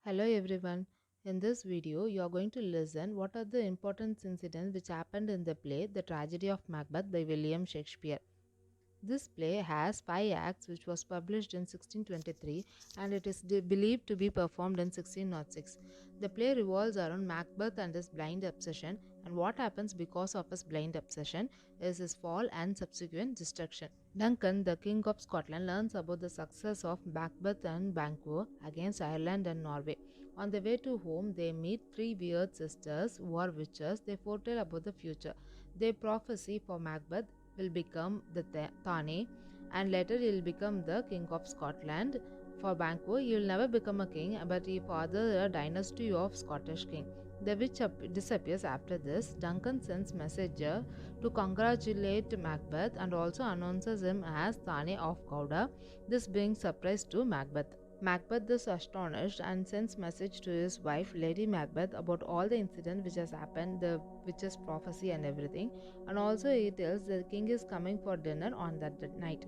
Hello everyone. In this video, you are going to listen what are the important incidents which happened in the play The Tragedy of Macbeth by William Shakespeare. This play has 5 acts which was published in 1623 and it is believed to be performed in 1606. The play revolves around Macbeth and his blind obsession, and what happens because of his blind obsession is his fall and subsequent destruction. Duncan, the King of Scotland, learns about the success of Macbeth and Banquo against Ireland and Norway. On the way to home, they meet three weird sisters who are witches. They foretell about the future. They prophesy for Macbeth will become the Thane, and later he will become the King of Scotland. For Banquo, he will never become a king, but he fathered a dynasty of Scottish king. The witch disappears after this. Duncan sends messenger to congratulate Macbeth and also announces him as Thane of Gouda. This brings surprise to Macbeth. Macbeth is astonished and sends message to his wife Lady Macbeth about all the incident which has happened, the witch's prophecy and everything, and also he tells the king is coming for dinner on that night.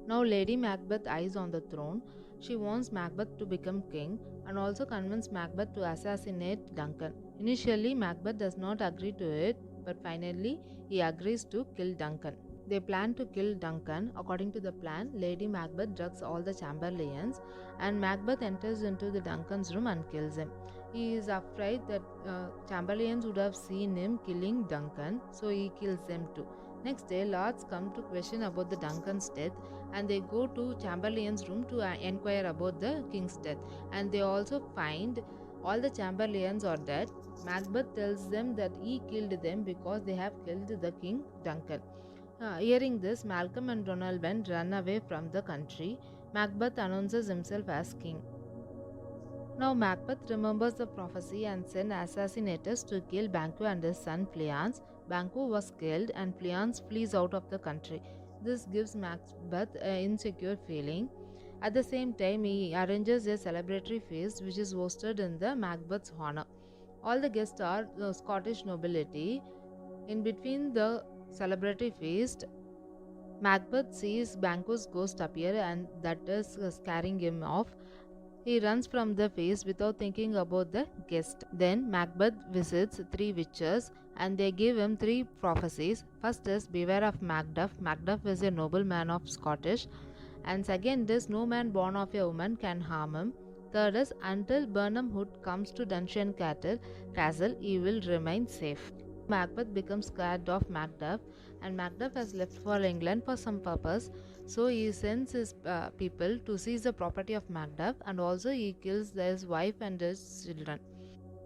Now Lady Macbeth eyes on the throne. She wants Macbeth to become king and also convinces Macbeth to assassinate Duncan. Initially Macbeth does not agree to it, but finally he agrees to kill Duncan. They plan to kill Duncan. According to the plan, Lady Macbeth drugs all the Chamberlains and Macbeth enters into the Duncan's room and kills him. He is afraid that Chamberlains would have seen him killing Duncan, so he kills them too. Next day, lords come to question about the Duncan's death and they go to Chamberlain's room to inquire about the king's death, and they also find all the Chamberlains are dead. Macbeth tells them that he killed them because they have killed the king Duncan. Hearing this, Malcolm and Donalbain run away from the country. Macbeth announces himself as king. Now Macbeth remembers the prophecy and sends assassinators to kill Banquo and his son Fleance. Banquo was killed and Fleance flees out of the country. This gives Macbeth an insecure feeling. At the same time, he arranges a celebratory feast which is hosted in the Macbeth's honor. All the guests are the Scottish nobility. In between the celebratory feast, Macbeth sees Banquo's ghost appear and that is scaring him off. He runs from the feast without thinking about the guest. Then Macbeth visits three witches and they give him three prophecies. First is beware of Macduff. Macduff is a nobleman of Scottish. And second is no man born of a woman can harm him. Third is until Birnam Hood comes to Dunshire Castle, he will remain safe. Macbeth becomes scared of Macduff, and Macduff has left for England for some purpose. So he sends his people to seize the property of Macduff, and also he kills his wife and his children.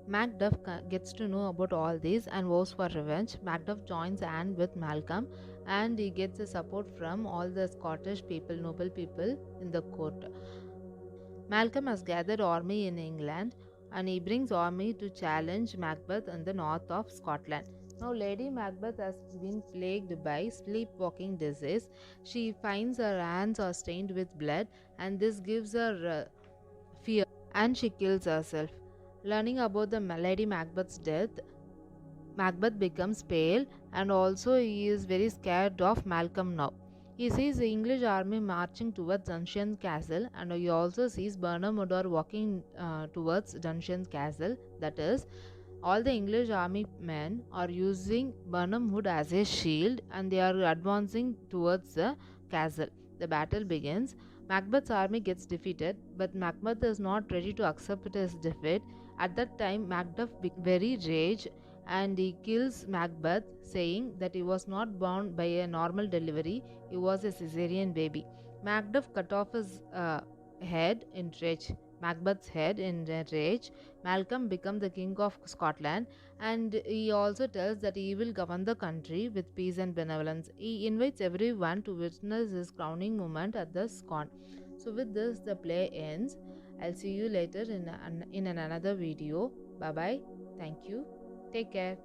Macduff gets to know about all this and vows for revenge. Macduff joins Anne with Malcolm and he gets the support from all the Scottish people, noble people in the court. Malcolm has gathered army in England and he brings army to challenge Macbeth in the north of Scotland. Now Lady Macbeth has been plagued by sleepwalking disease. She finds her hands are stained with blood and this gives her fear and she kills herself. Learning about the Lady Macbeth's death, Macbeth becomes pale and also he is very scared of Malcolm now. He sees the English army marching towards Dunshire Castle and he also sees Birnam Wood walking towards Dunshire Castle. That is, all the English army men are using Birnam Wood as a shield and they are advancing towards the castle. The battle begins. Macbeth's army gets defeated, but Macbeth is not ready to accept his defeat. At that time, Macduff becomes very rage and he kills Macbeth, saying that he was not born by a normal delivery, he was a cesarean baby. Macduff cut off his head in rage. Macbeth's head in rage. Malcolm becomes the king of Scotland and he also tells that he will govern the country with peace and benevolence. He invites everyone to witness his crowning moment at the Scone. So with this the play ends. I'll see you later in another video. Bye bye. Thank you. Take care.